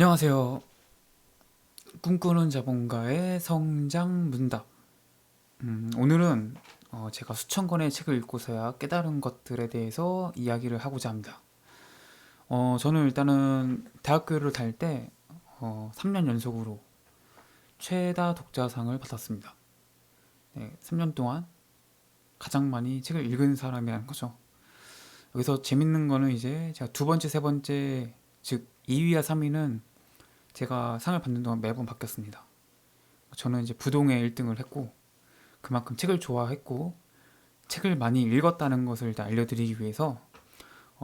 안녕하세요. 꿈꾸는 자본가의 성장 문답. 오늘은 제가 수천 권의 책을 읽고서야 깨달은 것들에 대해서 이야기를 하고자 합니다. 저는 일단은 대학교를 다닐 때 3년 연속으로 최다 독자상을 받았습니다. 네, 3년 동안 가장 많이 책을 읽은 사람이라는 거죠. 여기서 재밌는 거는 이제 제가 두 번째, 세 번째, 즉 2위와 3위는 제가 상을 받는 동안 매번 바뀌었습니다. 저는 이제 부동의 1등을 했고 그만큼 책을 좋아했고 책을 많이 읽었다는 것을 일단 알려드리기 위해서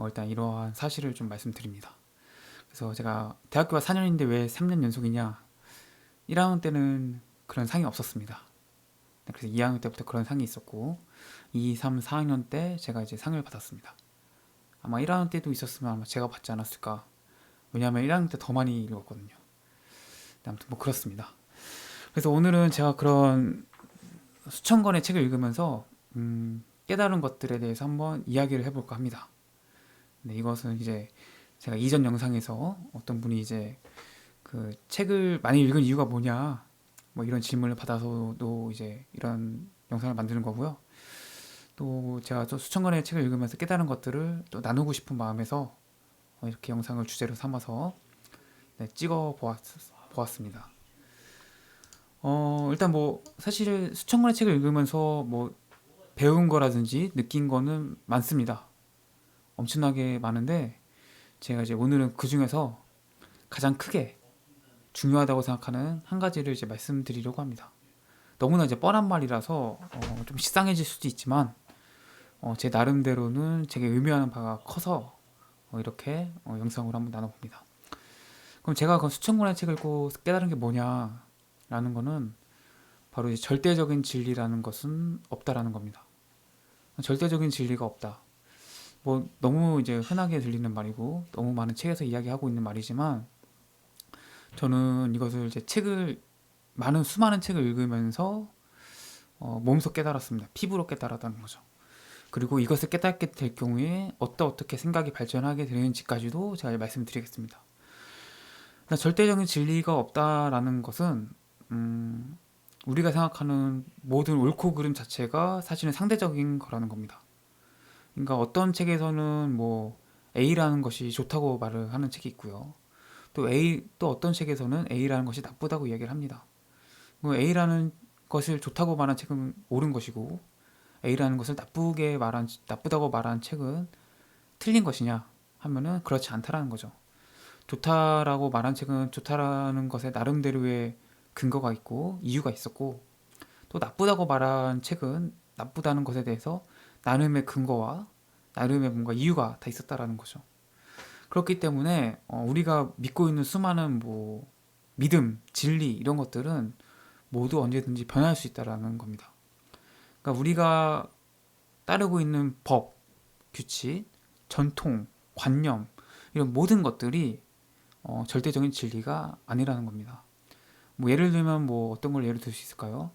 일단 이러한 사실을 좀 말씀드립니다. 그래서 제가 대학교가 4년인데 왜 3년 연속이냐? 1학년 때는 그런 상이 없었습니다. 그래서 2학년 때부터 그런 상이 있었고 2, 3, 4학년 때 제가 이제 상을 받았습니다. 아마 1학년 때도 있었으면 아마 제가 받지 않았을까. 왜냐하면 1학년 때 더 많이 읽었거든요. 아무튼 뭐 그렇습니다. 그래서 오늘은 제가 그런 수천 권의 책을 읽으면서 깨달은 것들에 대해서 한번 이야기를 해볼까 합니다. 네, 이것은 이제 제가 이전 영상에서 어떤 분이 이제 그 책을 많이 읽은 이유가 뭐냐 뭐 이런 질문을 받아서도 이제 이런 영상을 만드는 거고요. 또 제가 또 수천 권의 책을 읽으면서 깨달은 것들을 또 나누고 싶은 마음에서 이렇게 영상을 주제로 삼아서 네, 보았습니다. 일단 뭐 사실 수천 권의 책을 읽으면서 뭐 배운 거라든지 느낀 거는 많습니다. 엄청나게 많은데 제가 이제 오늘은 그 중에서 가장 크게 중요하다고 생각하는 한 가지를 이제 말씀드리려고 합니다. 너무나 이제 뻔한 말이라서 좀 식상해질 수도 있지만 제 나름대로는 제게 의미하는 바가 커서 이렇게 영상으로 한번 나눠봅니다. 그럼 제가 그 수천 권의 책을 읽고 깨달은 게 뭐냐라는 거는 바로 이제 절대적인 진리라는 것은 없다라는 겁니다. 절대적인 진리가 없다. 뭐 너무 이제 흔하게 들리는 말이고 너무 많은 책에서 이야기하고 있는 말이지만 저는 이것을 이제 수많은 책을 읽으면서 몸소 깨달았습니다. 피부로 깨달았다는 거죠. 그리고 이것을 깨닫게 될 경우에 어떻게 생각이 발전하게 되는지까지도 제가 말씀드리겠습니다. 그러니까 절대적인 진리가 없다라는 것은 우리가 생각하는 모든 옳고 그름 자체가 사실은 상대적인 거라는 겁니다. 그러니까 어떤 책에서는 뭐 A라는 것이 좋다고 말을 하는 책이 있고요. 또 어떤 책에서는 A라는 것이 나쁘다고 이야기를 합니다. 뭐 A라는 것을 좋다고 말한 책은 옳은 것이고 A라는 것을 나쁘다고 말한 책은 틀린 것이냐 하면은 그렇지 않다라는 거죠. 좋다라고 말한 책은 좋다라는 것에 나름대로의 근거가 있고 이유가 있었고 또 나쁘다고 말한 책은 나쁘다는 것에 대해서 나름의 근거와 나름의 뭔가 이유가 다 있었다라는 거죠. 그렇기 때문에 우리가 믿고 있는 수많은 뭐 믿음, 진리 이런 것들은 모두 언제든지 변할 수 있다라는 겁니다. 그러니까 우리가 따르고 있는 법, 규칙, 전통, 관념 이런 모든 것들이 절대적인 진리가 아니라는 겁니다. 뭐 예를 들면 뭐 어떤 걸 예를 들 수 있을까요?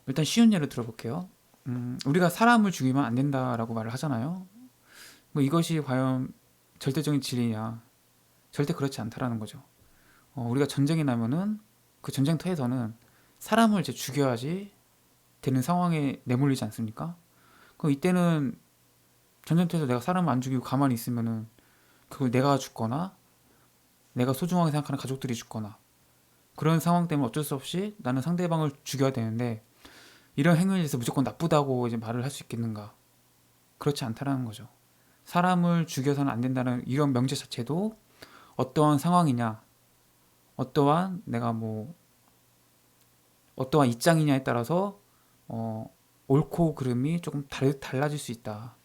일단 쉬운 예를 들어볼게요. 우리가 사람을 죽이면 안 된다라고 말을 하잖아요. 뭐 이것이 과연 절대적인 진리냐? 절대 그렇지 않다라는 거죠. 우리가 전쟁이 나면은 그 전쟁터에서는 사람을 이제 죽여야지 되는 상황에 내몰리지 않습니까? 그럼 이때는 전쟁터에서 내가 사람을 안 죽이고 가만히 있으면은 그걸 내가 죽거나 내가 소중하게 생각하는 가족들이 죽거나 그런 상황 때문에 어쩔 수 없이 나는 상대방을 죽여야 되는데 이런 행위에 대해서 무조건 나쁘다고 이제 말을 할 수 있겠는가? 그렇지 않다라는 거죠. 사람을 죽여서는 안 된다는 이런 명제 자체도 어떠한 상황이냐, 어떠한 내가 뭐 어떠한 입장이냐에 따라서 어, 옳고 그름이 조금 달라질 수 있다.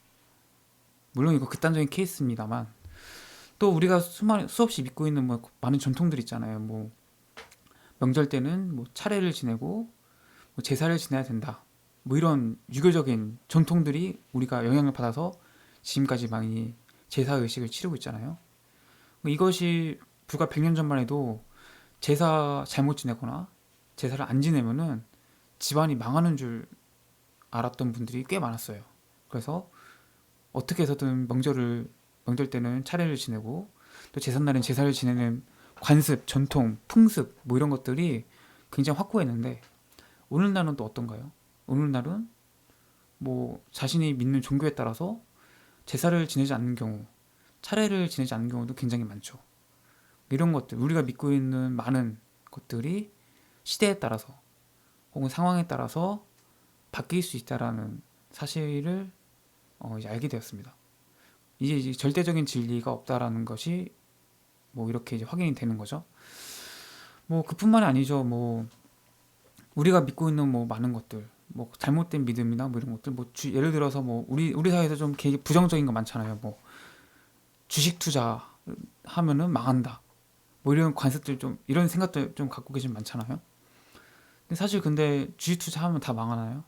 물론 이거 극단적인 케이스입니다만 또 우리가 수없이 믿고 있는 뭐 많은 전통들 있잖아요. 뭐 명절 때는 뭐 차례를 지내고 뭐 제사를 지내야 된다. 뭐 이런 유교적인 전통들이 우리가 영향을 받아서 지금까지 많이 제사 의식을 치르고 있잖아요. 이것이 불과 100년 전만 해도 제사 잘못 지내거나 제사를 안 지내면은 집안이 망하는 줄 알았던 분들이 꽤 많았어요. 그래서 어떻게 해서든 명절 때는 차례를 지내고 또 제삿날엔 제사를 지내는 관습, 전통, 풍습 뭐 이런 것들이 굉장히 확고했는데 오늘날은 또 어떤가요? 오늘날은 뭐 자신이 믿는 종교에 따라서 제사를 지내지 않는 경우, 차례를 지내지 않는 경우도 굉장히 많죠. 이런 것들, 우리가 믿고 있는 많은 것들이 시대에 따라서 혹은 상황에 따라서 바뀔 수 있다라는 사실을 이제 알게 되었습니다. 이제 절대적인 진리가 없다라는 것이 뭐 이렇게 이제 확인이 되는 거죠. 뭐 그뿐만이 아니죠. 뭐 우리가 믿고 있는 뭐 많은 것들, 뭐 잘못된 믿음이나 뭐 이런 것들, 뭐 예를 들어서 뭐 우리 사회에서 좀 되게 부정적인 거 많잖아요. 뭐 주식 투자 하면은 망한다. 뭐 이런 관습들 좀 이런 생각들 좀 갖고 계신 많잖아요. 근데 사실 근데 주식 투자하면 다 망하나요?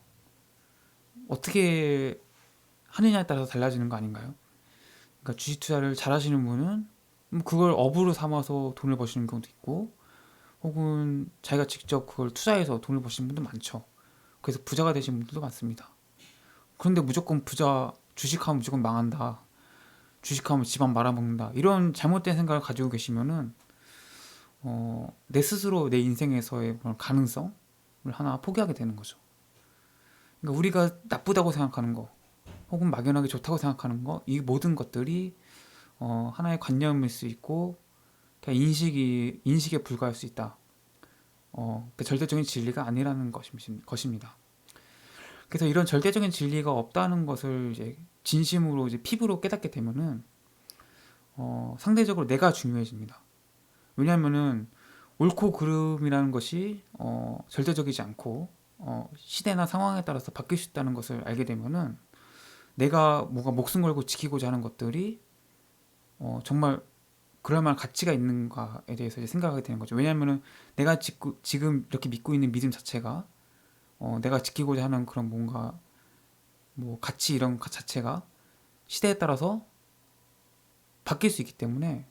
어떻게 하느냐에 따라서 달라지는 거 아닌가요? 그러니까 주식 투자를 잘 하시는 분은 뭐 그걸 업으로 삼아서 돈을 버시는 경우도 있고 혹은 자기가 직접 그걸 투자해서 돈을 버시는 분도 많죠. 그래서 부자가 되신 분들도 많습니다. 그런데 무조건 부자 주식하면 무조건 망한다. 주식하면 집안 말아먹는다. 이런 잘못된 생각을 가지고 계시면은 내 스스로 내 인생에서의 그런 가능성을 하나 포기하게 되는 거죠. 그러니까 우리가 나쁘다고 생각하는 거 혹은 막연하게 좋다고 생각하는 거 이 모든 것들이 하나의 관념일 수 있고 그냥 인식에 불과할 수 있다. 그 절대적인 진리가 아니라는 것입니다. 그래서 이런 절대적인 진리가 없다는 것을 이제 진심으로 이제 피부로 깨닫게 되면은 상대적으로 내가 중요해집니다. 왜냐하면은 옳고 그름이라는 것이 절대적이지 않고 시대나 상황에 따라서 바뀔 수 있다는 것을 알게 되면은 내가 뭔가 목숨 걸고 지키고자 하는 것들이 정말 그럴 만한 가치가 있는가에 대해서 이제 생각하게 되는 거죠. 왜냐하면은 내가 지금 이렇게 믿고 있는 믿음 자체가 내가 지키고자 하는 그런 뭔가 뭐 가치 이런 자체가 시대에 따라서 바뀔 수 있기 때문에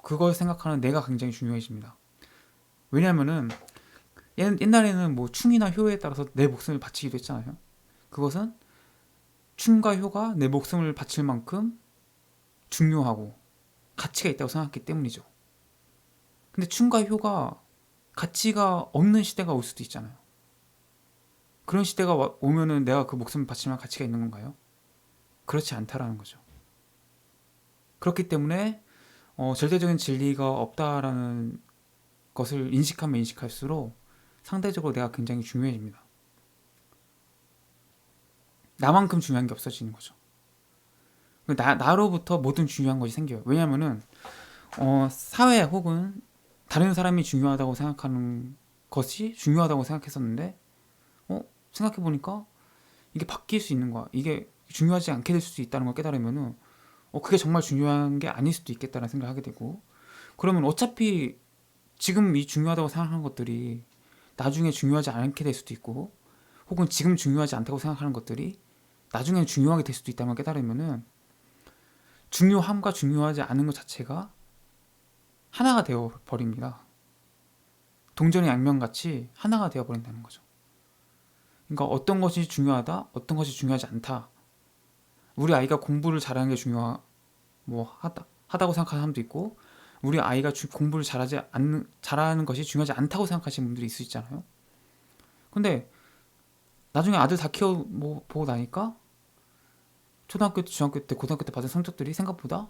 그걸 생각하는 내가 굉장히 중요해집니다. 왜냐하면은 옛날에는 뭐 충이나 효에 따라서 내 목숨을 바치기도 했잖아요. 그것은 충과 효가 내 목숨을 바칠 만큼 중요하고 가치가 있다고 생각했기 때문이죠. 근데 충과 효가 가치가 없는 시대가 올 수도 있잖아요. 그런 시대가 오면은 내가 그 목숨을 바칠 만한 가치가 있는 건가요? 그렇지 않다라는 거죠. 그렇기 때문에 절대적인 진리가 없다라는 것을 인식하면 인식할수록 상대적으로 내가 굉장히 중요해집니다. 나만큼 중요한 게 없어지는 거죠. 나로부터 모든 중요한 것이 생겨요. 왜냐면은 사회 혹은 다른 사람이 중요하다고 생각하는 것이 중요하다고 생각했었는데 생각해보니까 이게 바뀔 수 있는 거야. 이게 중요하지 않게 될 수도 있다는 걸 깨달으면은 그게 정말 중요한 게 아닐 수도 있겠다는 생각을 하게 되고 그러면 어차피 지금 이 중요하다고 생각하는 것들이 나중에 중요하지 않게 될 수도 있고 혹은 지금 중요하지 않다고 생각하는 것들이 나중에 중요하게 될 수도 있다는 걸 깨달으면은 중요함과 중요하지 않은 것 자체가 하나가 되어 버립니다. 동전의 양면같이 하나가 되어 버린다는 거죠. 그러니까 어떤 것이 중요하다, 어떤 것이 중요하지 않다. 우리 아이가 공부를 잘하는 게 하다고 생각하는 사람도 있고, 우리 아이가 공부를 잘하는 것이 중요하지 않다고 생각하시는 분들이 있을 수 있잖아요. 근데 나중에 아들 다 보고 나니까 초등학교 때, 중학교 때, 고등학교 때 받은 성적들이 생각보다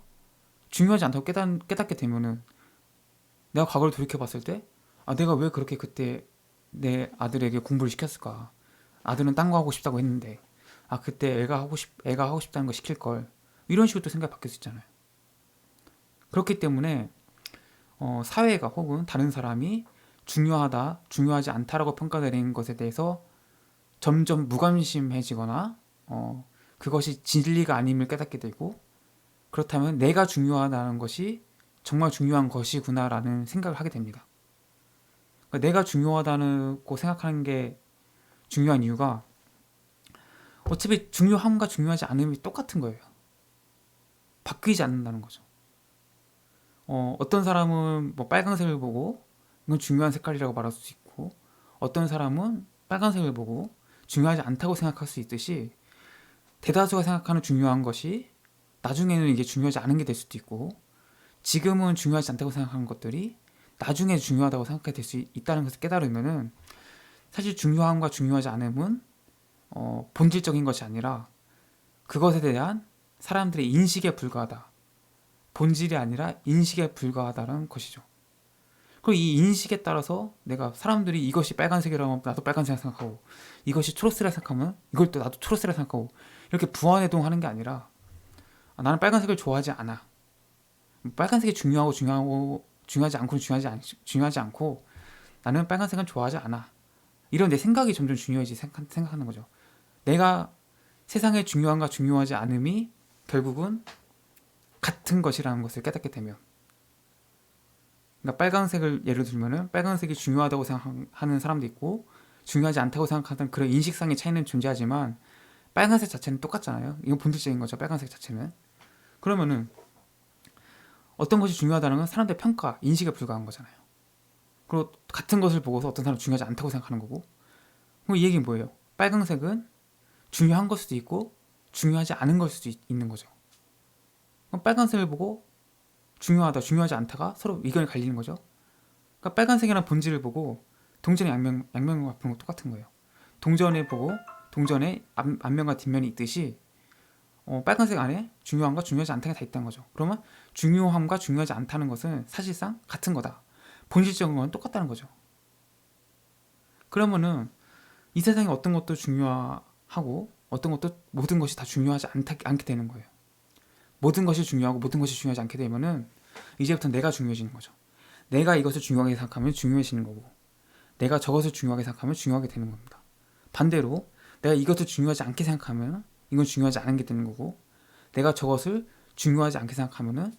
중요하지 않다고 깨닫게 되면은 내가 과거를 돌이켜 봤을 때 내가 왜 그렇게 그때 내 아들에게 공부를 시켰을까? 아들은 딴 거 하고 싶다고 했는데 그때 애가 하고 싶다는 거 시킬 걸. 이런 식으로 또 생각이 바뀔 수 있잖아요. 그렇기 때문에 사회가 혹은 다른 사람이 중요하다, 중요하지 않다라고 평가되는 것에 대해서 점점 무관심해지거나 그것이 진리가 아님을 깨닫게 되고 그렇다면 내가 중요하다는 것이 정말 중요한 것이구나라는 생각을 하게 됩니다. 그러니까 내가 중요하다고 생각하는 게 중요한 이유가 어차피 중요함과 중요하지 않음이 똑같은 거예요. 바뀌지 않는다는 거죠. 어떤 사람은 뭐 빨간색을 보고 이건 중요한 색깔이라고 말할 수 있고 어떤 사람은 빨간색을 보고 중요하지 않다고 생각할 수 있듯이 대다수가 생각하는 중요한 것이 나중에는 이게 중요하지 않은 게 될 수도 있고 지금은 중요하지 않다고 생각하는 것들이 나중에 중요하다고 생각하게 될 수 있다는 것을 깨달으면은 사실 중요함과 중요하지 않음은 본질적인 것이 아니라 그것에 대한 사람들의 인식에 불과하다. 본질이 아니라 인식에 불과하다는 것이죠. 그리고 이 인식에 따라서 내가 사람들이 이것이 빨간색이라면 나도 빨간색 생각하고 이것이 초록색이라 생각하면 이걸 또 나도 초록색이라 생각하고 이렇게 부화해동하는 게 아니라 나는 빨간색을 좋아하지 않아. 빨간색이 중요하지 않고 중요하지 않고 나는 빨간색은 좋아하지 않아. 이런 내 생각이 점점 중요해지 생각하는 거죠. 내가 세상에 중요한가 중요하지 않음이 결국은 같은 것이라는 것을 깨닫게 되면, 그러니까 빨간색을 예를 들면은 빨간색이 중요하다고 생각하는 사람도 있고 중요하지 않다고 생각하는 그런 인식상의 차이는 존재하지만 빨간색 자체는 똑같잖아요. 이건 본질적인 거죠. 빨간색 자체는. 그러면은 어떤 것이 중요하다는 건 사람들의 평가, 인식에 불과한 거잖아요. 그리고 같은 것을 보고서 어떤 사람은 중요하지 않다고 생각하는 거고. 그럼 이 얘기는 뭐예요? 빨간색은 중요한 걸 수도 있고 중요하지 않은 걸 수도 있는 거죠. 그럼 빨간색을 보고 중요하다, 중요하지 않다가 서로 의견이 갈리는 거죠. 그러니까 빨간색이라는 본질을 보고 동전의 양면과 앞은 똑같은 거예요. 동전을 보고 동전에 앞면과 뒷면이 있듯이 빨간색 안에 중요함과 중요하지 않다는 게 다 있다는 거죠. 그러면 중요함과 중요하지 않다는 것은 사실상 같은 거다. 본질적인 건 똑같다는 거죠. 그러면은 이 세상에 어떤 것도 중요하고 어떤 것도 모든 것이 다 중요하지 않게 되는 거예요. 모든 것이 중요하고 모든 것이 중요하지 않게 되면은 이제부터 내가 중요해지는 거죠. 내가 이것을 중요하게 생각하면 중요해지는 거고 내가 저것을 중요하게 생각하면 중요하게 되는 겁니다. 반대로 내가 이것을 중요하지 않게 생각하면 이건 중요하지 않은 게 되는 거고 내가 저것을 중요하지 않게 생각하면은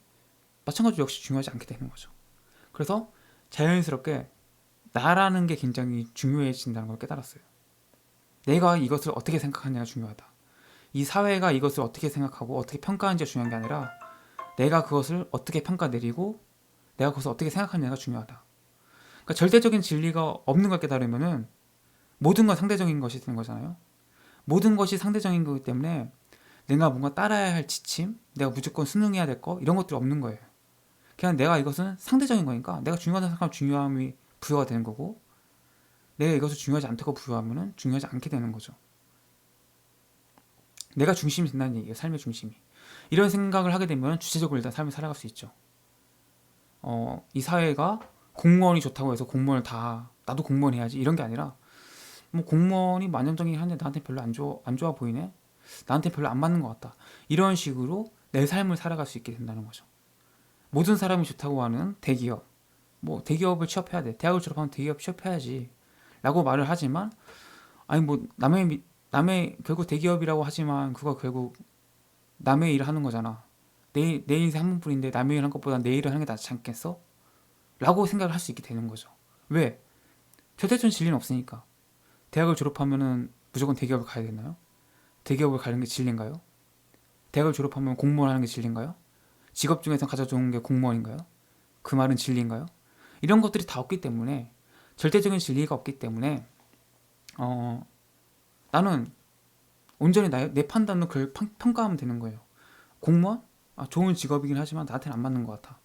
마찬가지로 역시 중요하지 않게 되는 거죠. 그래서 자연스럽게 나라는 게 굉장히 중요해진다는 걸 깨달았어요. 내가 이것을 어떻게 생각하느냐가 중요하다. 이 사회가 이것을 어떻게 생각하고 어떻게 평가하는지가 중요한 게 아니라 내가 그것을 어떻게 평가 내리고 내가 그것을 어떻게 생각하느냐가 중요하다. 그러니까 절대적인 진리가 없는 걸 깨달으면은 모든 건 상대적인 것이 되는 거잖아요. 모든 것이 상대적인 거기 때문에 내가 뭔가 따라야 할 지침, 내가 무조건 순응해야 될 거 이런 것들이 없는 거예요. 그냥 내가 이것은 상대적인 거니까 내가 중요하다고 생각하면 중요함이 부여가 되는 거고 내가 이것을 중요하지 않다고 부여하면 중요하지 않게 되는 거죠. 내가 중심이 된다는 얘기예요. 삶의 중심이. 이런 생각을 하게 되면 주체적으로 일단 삶을 살아갈 수 있죠. 이 사회가 공무원이 좋다고 해서 공무원을 다 나도 공무원 해야지 이런 게 아니라 뭐 공무원이 만점적이긴 한데 나한테 별로 안 좋아 보이네. 나한테 별로 안 맞는 것 같다. 이런 식으로 내 삶을 살아갈 수 있게 된다는 거죠. 모든 사람이 좋다고 하는 대기업, 뭐 대기업을 취업해야 돼. 대학을 졸업하면 대기업 취업해야지. 라고 말을 하지만 아니 뭐 남의 결국 대기업이라고 하지만 그거 결국 남의 일을 하는 거잖아. 내 인생 한 번뿐인데 남의 일 한 것보다 내 일을 하는 게 낫지 않겠어? 라고 생각을 할 수 있게 되는 거죠. 왜? 절대적인 진리는 없으니까. 대학을 졸업하면은 무조건 대기업을 가야 되나요? 대기업을 가는 게 진리인가요? 대학을 졸업하면 공무원 하는 게 진리인가요? 직업 중에서 가장 좋은 게 공무원인가요? 그 말은 진리인가요? 이런 것들이 다 없기 때문에 절대적인 진리가 없기 때문에 나는 온전히 내 판단으로 그걸 평가하면 되는 거예요. 공무원? 좋은 직업이긴 하지만 나한테는 안 맞는 것 같아.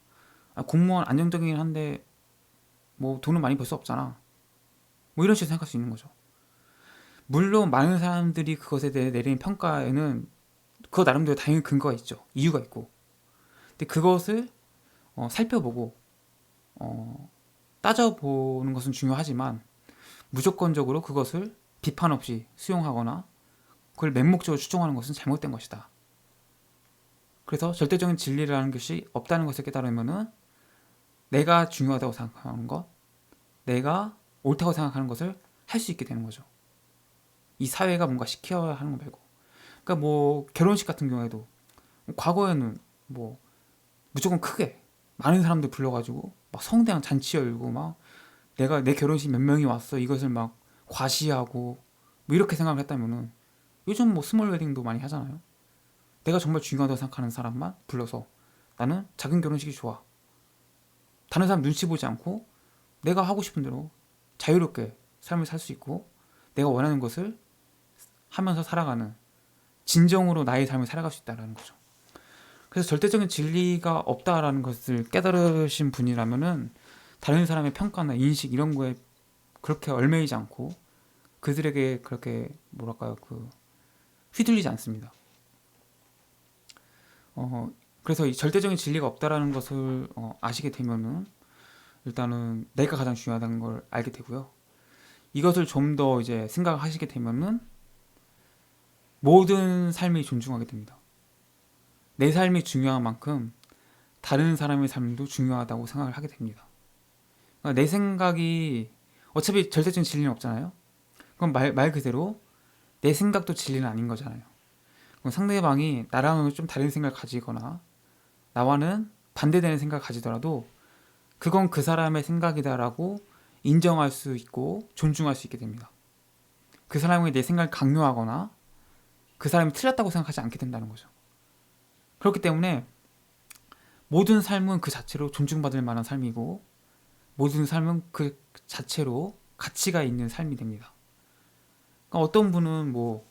공무원 안정적이긴 한데 뭐 돈은 많이 벌 수 없잖아. 뭐 이런 식으로 생각할 수 있는 거죠. 물론 많은 사람들이 그것에 대해 내리는 평가에는 그거 나름대로 당연히 근거가 있죠. 이유가 있고. 근데 그것을 살펴보고 따져보는 것은 중요하지만 무조건적으로 그것을 비판 없이 수용하거나 그걸 맹목적으로 추종하는 것은 잘못된 것이다. 그래서 절대적인 진리라는 것이 없다는 것을 깨달으면은 내가 중요하다고 생각하는 것, 내가 옳다고 생각하는 것을 할 수 있게 되는 거죠. 이 사회가 뭔가 시켜야 하는 거 말고. 그러니까 뭐 결혼식 같은 경우에도 과거에는 뭐 무조건 크게 많은 사람들 불러가지고 막 성대한 잔치 열고 막 내가 내 결혼식 몇 명이 왔어 이것을 막 과시하고 뭐 이렇게 생각을 했다면은 요즘 뭐 스몰 웨딩도 많이 하잖아요. 내가 정말 중요하다고 생각하는 사람만 불러서 나는 작은 결혼식이 좋아. 다른 사람 눈치 보지 않고 내가 하고 싶은 대로 자유롭게 삶을 살 수 있고 내가 원하는 것을 하면서 살아가는 진정으로 나의 삶을 살아갈 수 있다는 거죠. 그래서 절대적인 진리가 없다라는 것을 깨달으신 분이라면은 다른 사람의 평가나 인식 이런 거에 그렇게 얽매이지 않고 그들에게 그렇게 뭐랄까요 휘둘리지 않습니다. 그래서 이 절대적인 진리가 없다라는 것을 아시게 되면은 일단은 내가 가장 중요하다는 걸 알게 되고요. 이것을 좀 더 이제 생각하시게 되면은 모든 삶이 존중하게 됩니다. 내 삶이 중요한 만큼 다른 사람의 삶도 중요하다고 생각을 하게 됩니다. 그러니까 내 생각이 어차피 절대적인 진리는 없잖아요. 그럼 말 그대로 내 생각도 진리는 아닌 거잖아요. 그럼 상대방이 나랑은 좀 다른 생각을 가지거나 나와는 반대되는 생각을 가지더라도 그건 그 사람의 생각이다라고 인정할 수 있고 존중할 수 있게 됩니다. 그 사람에게 내 생각을 강요하거나 그 사람이 틀렸다고 생각하지 않게 된다는 거죠. 그렇기 때문에 모든 삶은 그 자체로 존중받을 만한 삶이고 모든 삶은 그 자체로 가치가 있는 삶이 됩니다. 그러니까 어떤 분은 뭐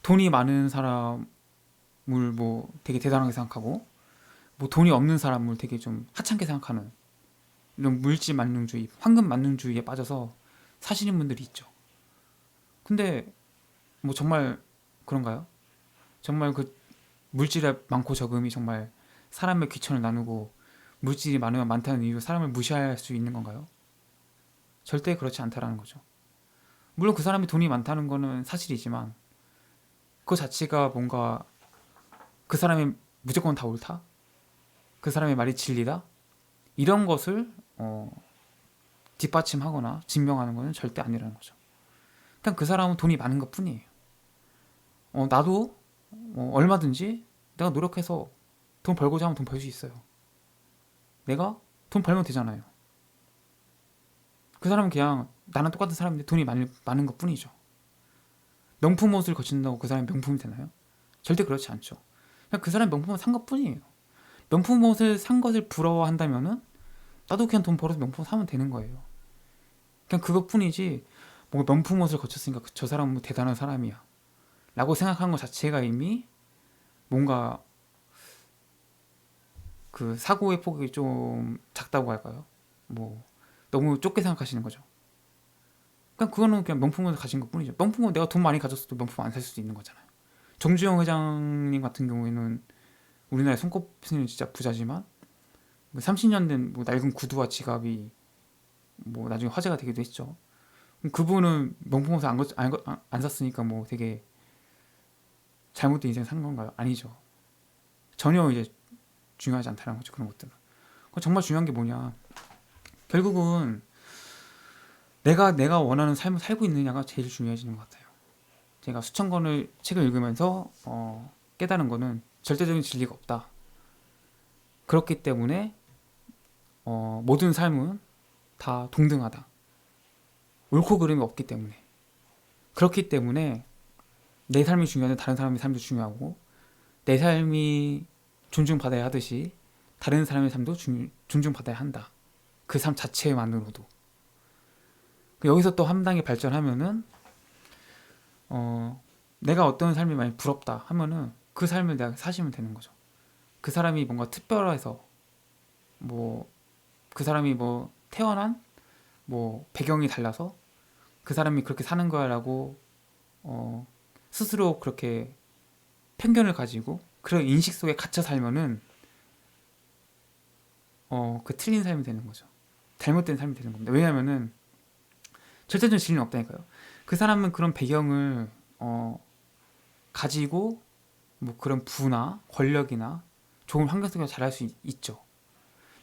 돈이 많은 사람을 뭐 되게 대단하게 생각하고 뭐 돈이 없는 사람을 되게 좀 하찮게 생각하는 이런 물질 만능주의, 황금 만능주의에 빠져서 사시는 분들이 있죠. 근데 뭐 정말 그런가요? 정말 그 물질의 많고 적음이 정말 사람의 귀천을 나누고 물질이 많으면 많다는 이유로 사람을 무시할 수 있는 건가요? 절대 그렇지 않다라는 거죠. 물론 그 사람이 돈이 많다는 거는 사실이지만 그 자체가 뭔가 그 사람이 무조건 다 옳다? 그 사람의 말이 진리다? 이런 것을 뒷받침하거나 증명하는 것은 절대 아니라는 거죠. 그냥 그 사람은 돈이 많은 것 뿐이에요. 나도 얼마든지 내가 노력해서 돈 벌고자 하면 돈 벌 수 있어요. 내가 돈 벌면 되잖아요. 그 사람은 그냥 나랑 똑같은 사람인데 돈이 많은 것 뿐이죠. 명품 옷을 거친다고 그 사람이 명품이 되나요? 절대 그렇지 않죠. 그냥 그 사람이 명품을 산 것 뿐이에요. 명품 옷을 산 것을 부러워한다면은 나도 그냥 돈 벌어서 명품 사면 되는 거예요. 그냥 그것 뿐이지 뭐 명품 옷을 거쳤으니까 저 사람은 뭐 대단한 사람이야 라고 생각하는 것 자체가 이미 뭔가 그 사고의 폭이 좀 작다고 할까요? 뭐 너무 좁게 생각하시는 거죠. 그냥 그거는 그냥 명품을 가진 것 뿐이죠. 명품은 내가 돈 많이 가졌어도 명품 안 살 수도 있는 거잖아요. 정주영 회장님 같은 경우에는 우리나라에 손꼽히는 진짜 부자지만 30년 된 뭐 낡은 구두와 지갑이 뭐 나중에 화제가 되기도 했죠. 그분은 명품 옷을 안 샀으니까 뭐 되게 잘못된 인생 산 건가요? 아니죠. 전혀 이제 중요하지 않다는 거죠. 그런 것들은. 정말 중요한 게 뭐냐? 결국은 내가 원하는 삶을 살고 있느냐가 제일 중요해지는 것 같아요. 제가 수천 권의 책을 읽으면서 깨달은 거는 절대적인 진리가 없다. 그렇기 때문에 모든 삶은 다 동등하다. 옳고 그름이 없기 때문에. 그렇기 때문에 내 삶이 중요한데 다른 사람의 삶도 중요하고 내 삶이 존중받아야 하듯이 다른 사람의 삶도 존중받아야 한다. 그 삶 자체만으로도. 여기서 또 한 단계 발전하면은 내가 어떤 삶이 많이 부럽다 하면은 그 삶을 내가 사시면 되는 거죠. 그 사람이 뭔가 특별해서 뭐 그 사람이 뭐 태어난 뭐 배경이 달라서 그 사람이 그렇게 사는 거야라고 스스로 그렇게 편견을 가지고 그런 인식 속에 갇혀 살면은 그 틀린 삶이 되는 거죠. 잘못된 삶이 되는 겁니다. 왜냐면은 절대적인 진리는 없다니까요. 그 사람은 그런 배경을 가지고 뭐 그런 부나 권력이나 좋은 환경 속에서 자랄 수 있죠.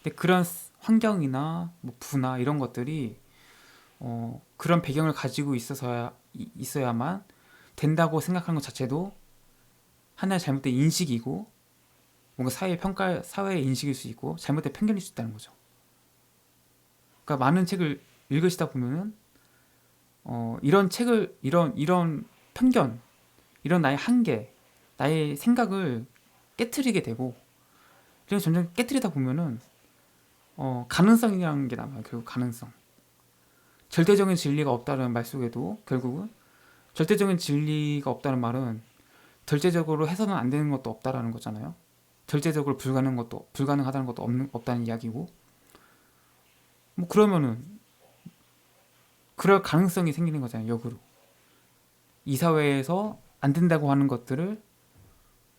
근데 그런 환경이나 뭐 부나 이런 것들이 그런 배경을 가지고 있어야만 된다고 생각하는 것 자체도 하나의 잘못된 인식이고 뭔가 사회의 인식일 수 있고 잘못된 편견일 수 있다는 거죠. 그러니까 많은 책을 읽으시다 보면은 이런 책을 이런 편견, 이런 나의 한계, 나의 생각을 깨트리게 되고 그래서 점점 깨트리다 보면은 가능성이라는 게 남아요. 결국 가능성. 절대적인 진리가 없다는 말 속에도 결국은 절대적인 진리가 없다는 말은 절대적으로 해서는 안 되는 것도 없다라는 거잖아요. 절대적으로 불가능하다는 것도 없다는 이야기고, 뭐 그러면은 그럴 가능성이 생기는 거잖아요. 역으로 이 사회에서 안 된다고 하는 것들을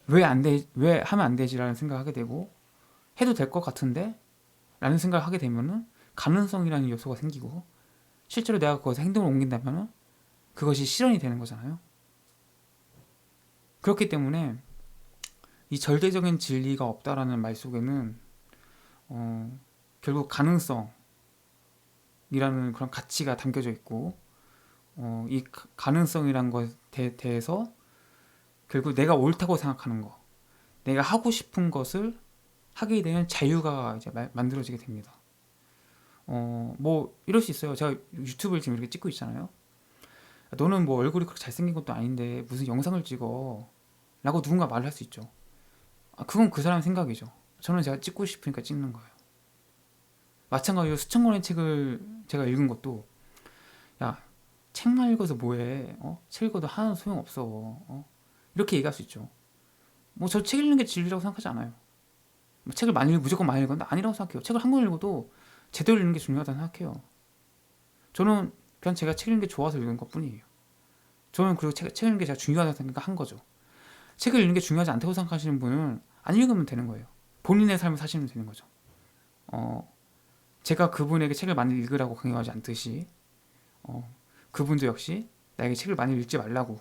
왜 하면 안 되지라는 생각을 하게 되고, 해도 될 것 같은데 라는 생각을 하게 되면은 가능성이라는 요소가 생기고, 실제로 내가 거기서 행동을 옮긴다면은 그것이 실현이 되는 거잖아요. 그렇기 때문에 이 절대적인 진리가 없다라는 말 속에는 결국 가능성이라는 그런 가치가 담겨져 있고, 이 가능성이란 것에 대해서 결국 내가 옳다고 생각하는 거, 내가 하고 싶은 것을 하게 되는 자유가 이제 만들어지게 됩니다. 뭐 이럴 수 있어요. 제가 유튜브를 지금 이렇게 찍고 있잖아요. 너는 뭐 얼굴이 그렇게 잘생긴 것도 아닌데 무슨 영상을 찍어 라고 누군가 말을 할 수 있죠. 그건 그 사람 생각이죠. 저는 제가 찍고 싶으니까 찍는 거예요. 마찬가지로 수천 권의 책을 제가 읽은 것도, 야, 책만 읽어서 뭐해? 책 읽어도 하나도 소용없어. 이렇게 얘기할 수 있죠. 뭐 저 책 읽는 게 진리라고 생각하지 않아요. 뭐 책을 무조건 많이 읽었는데 아니라고 생각해요. 책을 한 권 읽어도 제대로 읽는 게 중요하다고 생각해요. 저는 그냥 제가 책 읽는 게 좋아서 읽은 것 뿐이에요. 저는 그리고 책 읽는 게 제가 중요하다고 생각한 거죠. 책을 읽는 게 중요하지 않다고 생각하시는 분은 안 읽으면 되는 거예요. 본인의 삶을 사시면 되는 거죠. 제가 그분에게 책을 많이 읽으라고 강요하지 않듯이, 그분도 역시 나에게 책을 많이 읽지 말라고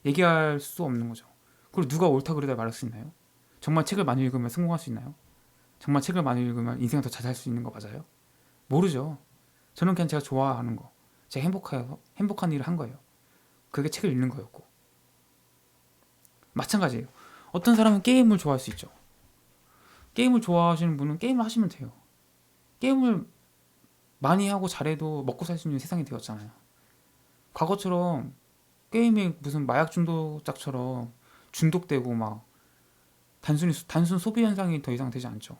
얘기할 수 없는 거죠. 그리고 누가 옳다 그러다 말할 수 있나요? 정말 책을 많이 읽으면 성공할 수 있나요? 정말 책을 많이 읽으면 인생을 더 잘 살 수 있는 거 맞아요? 모르죠. 저는 그냥 제가 좋아하는 거, 제가 행복한 일을 한 거예요. 그게 책을 읽는 거였고, 마찬가지예요. 어떤 사람은 게임을 좋아할 수 있죠. 게임을 좋아하시는 분은 게임을 하시면 돼요. 게임을 많이 하고 잘해도 먹고 살 수 있는 세상이 되었잖아요. 과거처럼 게임이 무슨 마약 중독자처럼 중독되고 막 단순 소비 현상이 더 이상 되지 않죠.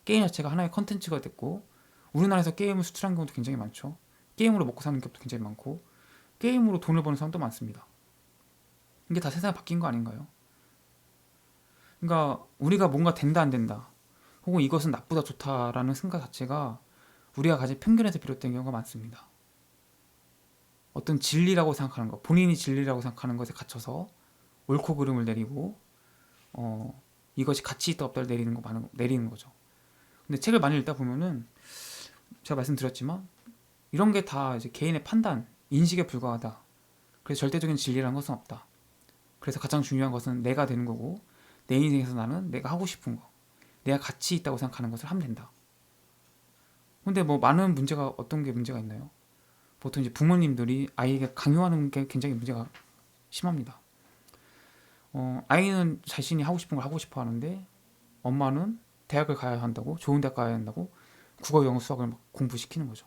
게임 자체가 하나의 컨텐츠가 됐고, 우리나라에서 게임을 수출한 경우도 굉장히 많죠. 게임으로 먹고 사는 기업도 굉장히 많고, 게임으로 돈을 버는 사람도 많습니다. 이게 다 세상이 바뀐 거 아닌가요? 그러니까 우리가 뭔가 된다 안 된다, 혹은 이것은 나쁘다 좋다라는 생각 자체가 우리가 가진 편견에서 비롯된 경우가 많습니다. 어떤 진리라고 생각하는 것, 본인이 진리라고 생각하는 것에 갇혀서 옳고 그름을 내리고, 이것이 가치 있다 없다를 내리는 거죠. 근데 책을 많이 읽다 보면은 제가 말씀드렸지만 이런 게 다 이제 개인의 판단, 인식에 불과하다. 그래서 절대적인 진리라는 것은 없다. 그래서 가장 중요한 것은 내가 되는 거고, 내 인생에서 나는 내가 하고 싶은 거, 내가 가치 있다고 생각하는 것을 하면 된다. 근데 뭐 많은 문제가, 어떤 게 문제가 있나요? 보통 이제 부모님들이 아이에게 강요하는 게 굉장히 문제가 심합니다. 아이는 자신이 하고 싶은 걸 하고 싶어 하는데, 엄마는 대학을 가야 한다고, 좋은 대학 가야 한다고 국어, 영어, 수학을 막 공부시키는 거죠.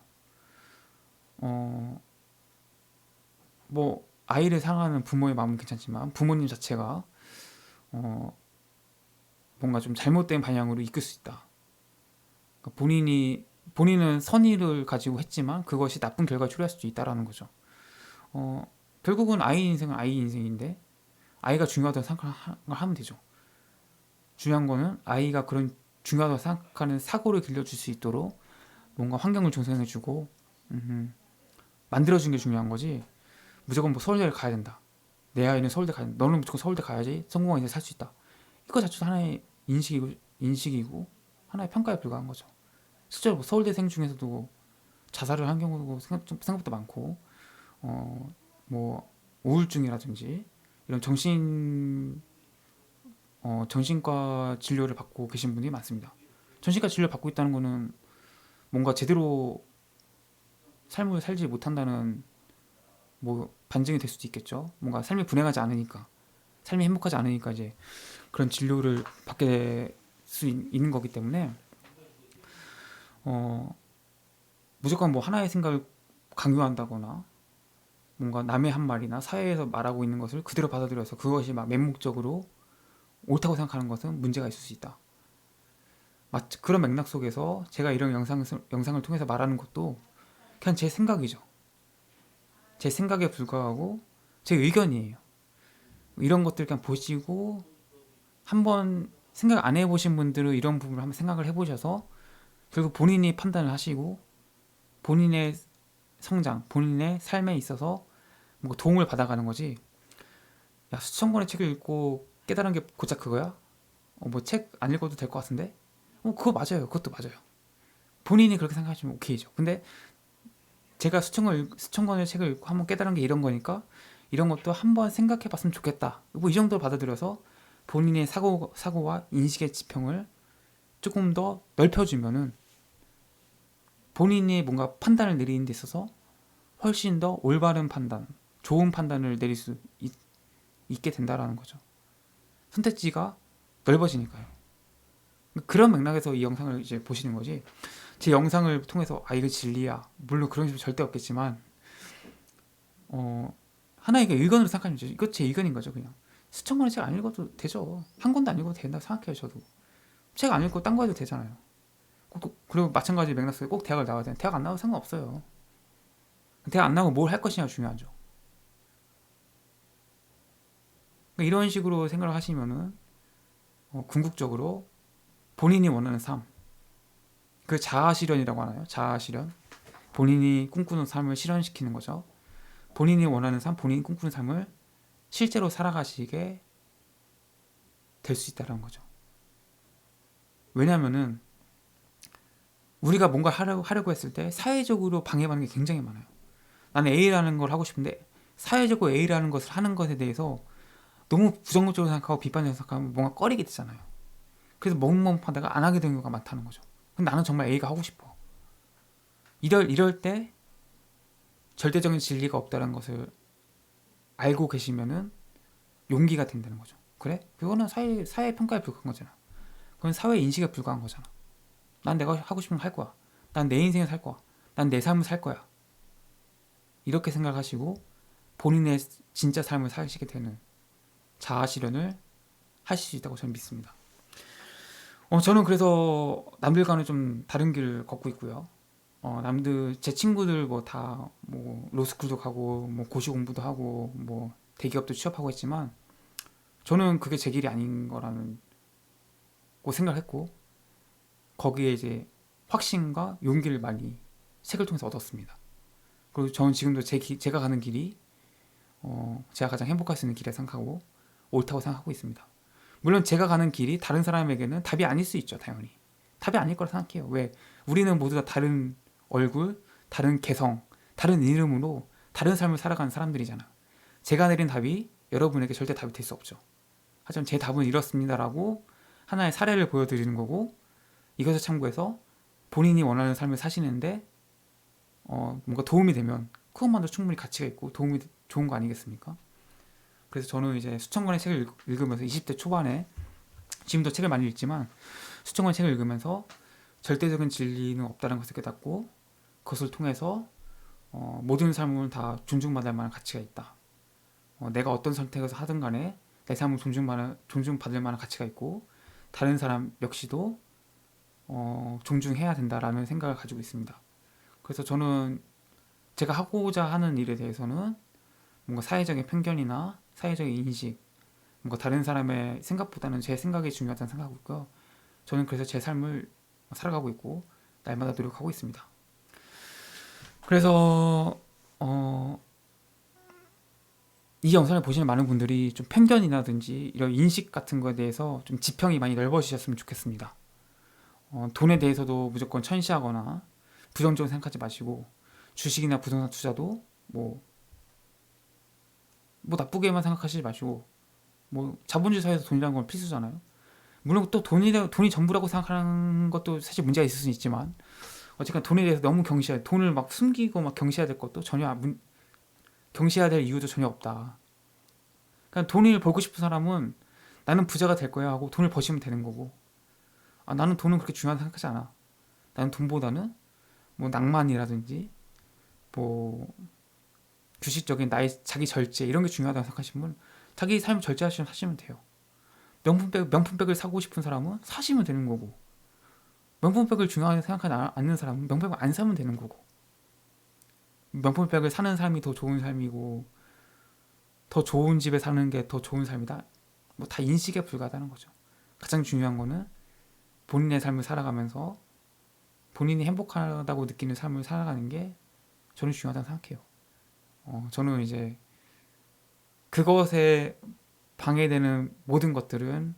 뭐 아이를 사랑하는 부모의 마음은 괜찮지만 부모님 자체가 뭔가 좀 잘못된 방향으로 이끌 수 있다. 그러니까 본인은 선의를 가지고 했지만 그것이 나쁜 결과를 초래할 수도 있다라는 거죠. 결국은 아이 인생은 아이 인생인데, 아이가 중요하다고 생각을 하면 되죠. 중요한 거는 아이가 그런 중요하다고 생각하는 사고를 길러줄 수 있도록 뭔가 환경을 조성해주고 만들어주는 게 중요한 거지, 무조건 뭐 서울대를 가야 된다, 내 아이는 서울대 가야 된다, 너는 무조건 서울대 가야지 성공한 인생 살 수 있다, 이거 자체도 하나의 인식이고 하나의 평가에 불과한 거죠. 실제로 뭐 서울대생 중에서도 자살을 한 경우도 생각보다 많고, 뭐 우울증이라든지 이런 정신과 진료를 받고 계신 분들이 많습니다. 정신과 진료를 받고 있다는 거는 뭔가 제대로 삶을 살지 못한다는 뭐 반증이 될 수도 있겠죠. 뭔가 삶이 불행하지 않으니까, 삶이 행복하지 않으니까 이제 그런 진료를 받게 될 수 있는 거기 때문에, 무조건 뭐 하나의 생각을 강요한다거나 뭔가 남의 한 말이나 사회에서 말하고 있는 것을 그대로 받아들여서 그것이 막 맹목적으로 옳다고 생각하는 것은 문제가 있을 수 있다. 그런 맥락 속에서 제가 이런 영상을 통해서 말하는 것도 그냥 제 생각이죠. 제 생각에 불과하고 제 의견이에요. 이런 것들 그냥 보시고 한번 생각 안 해보신 분들은 이런 부분을 한번 생각을 해보셔서 결국 본인이 판단을 하시고 본인의 성장, 본인의 삶에 있어서 뭔가 도움을 받아가는 거지. 야, 수천 권의 책을 읽고 깨달은 게 고작 그거야? 뭐 책 안 읽어도 될 것 같은데? 그거 맞아요. 그것도 맞아요. 본인이 그렇게 생각하시면 오케이죠. 근데 제가 수천 권의 책을 읽고 한번 깨달은 게 이런 거니까 이런 것도 한번 생각해 봤으면 좋겠다. 뭐 이 정도로 받아들여서 본인의 사고와 인식의 지평을 조금 더 넓혀주면은 본인이 뭔가 판단을 내리는 데 있어서 훨씬 더 올바른 판단, 좋은 판단을 내릴 수 있게 된다라는 거죠. 선택지가 넓어지니까요. 그런 맥락에서 이 영상을 이제 보시는 거지. 제 영상을 통해서 이거 진리야. 물론 그런 식으로 절대 없겠지만 하나의 의견으로 생각하면 되죠. 이거 제 의견인 거죠. 그냥 수천 권의 책 안 읽어도 되죠. 한 권도 안 읽어도 된다고 생각해요. 저도 책 안 읽고 딴 거 해도 되잖아요. 그리고 마찬가지 맥락에서 꼭 대학을 나와야 되는, 대학 안 나와도 상관없어요. 대학 안 나오고 뭘 할 것이냐가 중요하죠. 그러니까 이런 식으로 생각을 하시면은 궁극적으로 본인이 원하는 삶, 그 자아실현이라고 하나요? 자아실현. 본인이 꿈꾸는 삶을 실현시키는 거죠. 본인이 원하는 삶, 본인이 꿈꾸는 삶을 실제로 살아가시게 될 수 있다는 거죠. 왜냐하면은 우리가 뭔가 하려고 했을 때 사회적으로 방해받는 게 굉장히 많아요. 나는 A라는 걸 하고 싶은데 사회적으로 A라는 것을 하는 것에 대해서 너무 부정적으로 생각하고 비판적으로 생각하면 뭔가 꺼리게 되잖아요. 그래서 멍멍하다가 안 하게 되는 경우가 많다는 거죠. 근데 나는 정말 A가 하고 싶어. 이럴 때 절대적인 진리가 없다는 것을 알고 계시면은 용기가 된다는 거죠. 그래? 그거는 사회 평가에 불과한 거잖아. 그건 사회 인식에 불과한 거잖아. 난 내가 하고 싶은 거 할 거야. 난 내 인생을 살 거야. 난 내 삶을 살 거야. 이렇게 생각하시고 본인의 진짜 삶을 사시게 되는 자아 실현을 하실 수 있다고 저는 믿습니다. 저는 그래서 남들과는 좀 다른 길을 걷고 있고요. 남들 제 친구들 뭐 다 뭐 로스쿨도 가고 뭐 고시 공부도 하고 뭐 대기업도 취업하고 했지만 저는 그게 제 길이 아닌 거라는 고 생각했고 거기에 이제 확신과 용기를 많이 책을 통해서 얻었습니다. 그리고 저는 지금도 제가 가는 길이 제가 가장 행복할 수 있는 길이라 생각하고 옳다고 생각하고 있습니다. 물론 제가 가는 길이 다른 사람에게는 답이 아닐 수 있죠. 당연히 답이 아닐 거라 생각해요. 왜? 우리는 모두 다 다른 얼굴, 다른 개성, 다른 이름으로 다른 삶을 살아가는 사람들이잖아. 제가 내린 답이 여러분에게 절대 답이 될 수 없죠. 하지만 제 답은 이렇습니다라고 하나의 사례를 보여드리는 거고 이것을 참고해서 본인이 원하는 삶을 사시는데 뭔가 도움이 되면 그것만도 충분히 가치가 있고 도움이 좋은 거 아니겠습니까? 그래서 저는 이제 수천 권의 책을 읽으면서 20대 초반에 지금도 책을 많이 읽지만 수천 권의 책을 읽으면서 절대적인 진리는 없다는 것을 깨닫고 그것을 통해서 모든 삶은 다 존중받을 만한 가치가 있다. 내가 어떤 선택을 하든 간에 내 삶은 존중받을 만한 가치가 있고 다른 사람 역시도 존중해야 된다라는 생각을 가지고 있습니다. 그래서 저는 제가 하고자 하는 일에 대해서는 뭔가 사회적인 편견이나 사회적인 인식, 뭔가 다른 사람의 생각보다는 제 생각이 중요하다는 생각하고 있고요. 저는 그래서 제 삶을 살아가고 있고 날마다 노력하고 있습니다. 그래서 이 영상을 보시는 많은 분들이 좀 편견이라든지 이런 인식 같은 거에 대해서 좀 지평이 많이 넓어지셨으면 좋겠습니다. 돈에 대해서도 무조건 천시하거나 부정적으로 생각하지 마시고 주식이나 부동산 투자도 뭐 나쁘게만 생각하시지 마시고 뭐 자본주의 사회에서 돈이라는 건 필수잖아요. 물론 또 돈이 전부라고 생각하는 것도 사실 문제가 있을 수 있지만 어쨌든 돈에 대해서 너무 돈을 막 숨기고 막 경시해야 될 것도 경시해야 될 이유도 전혀 없다. 그러니까 돈을 벌고 싶은 사람은 나는 부자가 될 거야 하고 돈을 버시면 되는 거고 나는 돈은 그렇게 중요하다 생각하지 않아. 나는 돈보다는 뭐 낭만이라든지 뭐 규칙적인 자기 절제 이런 게 중요하다고 생각하시면 자기 삶 절제하시면 돼요. 명품백을 사고 싶은 사람은 사시면 되는 거고 명품백을 중요하게 생각하지 않는 사람은 명품백을 안 사면 되는 거고 명품백을 사는 삶이 더 좋은 삶이고 더 좋은 집에 사는 게 더 좋은 삶이다. 뭐 다 인식에 불과하다는 거죠. 가장 중요한 거는 본인의 삶을 살아가면서 본인이 행복하다고 느끼는 삶을 살아가는 게 저는 중요하다고 생각해요. 저는 이제 그것에 방해되는 모든 것들은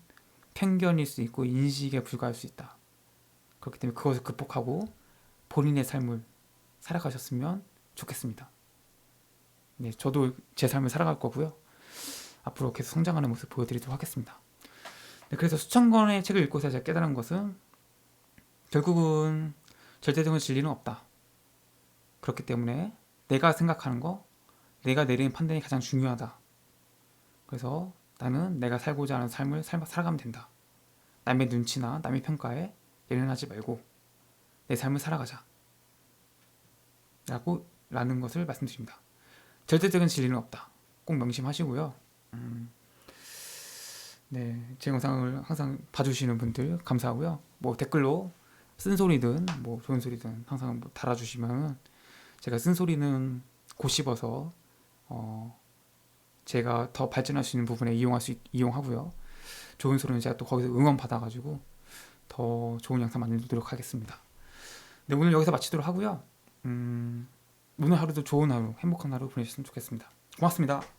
편견일 수 있고 인식에 불과할 수 있다. 그렇기 때문에 그것을 극복하고 본인의 삶을 살아가셨으면 좋겠습니다. 네, 저도 제 삶을 살아갈 거고요. 앞으로 계속 성장하는 모습 보여드리도록 하겠습니다. 네, 그래서 수천 권의 책을 읽고서 제가 깨달은 것은 결국은 절대적인 진리는 없다. 그렇기 때문에 내가 생각하는 거, 내가 내리는 판단이 가장 중요하다. 그래서 나는 내가 살고자 하는 삶을 살아가면 된다. 남의 눈치나 남의 평가에 예민하지 말고 내 삶을 살아가자. 라는 것을 말씀드립니다. 절대적인 진리는 없다. 꼭 명심하시고요. 네, 제 영상을 항상 봐주시는 분들 감사하고요. 뭐 댓글로 쓴소리든 뭐 좋은 소리든 항상 뭐 달아주시면 제가 쓴소리는 고씹어서 제가 더 발전할 수 있는 부분에 이용하고요. 좋은 소리는 제가 또 거기서 응원 받아가지고 더 좋은 영상 만들도록 하겠습니다. 네, 오늘 여기서 마치도록 하고요. 오늘 하루도 좋은 하루, 행복한 하루 보내셨으면 좋겠습니다. 고맙습니다.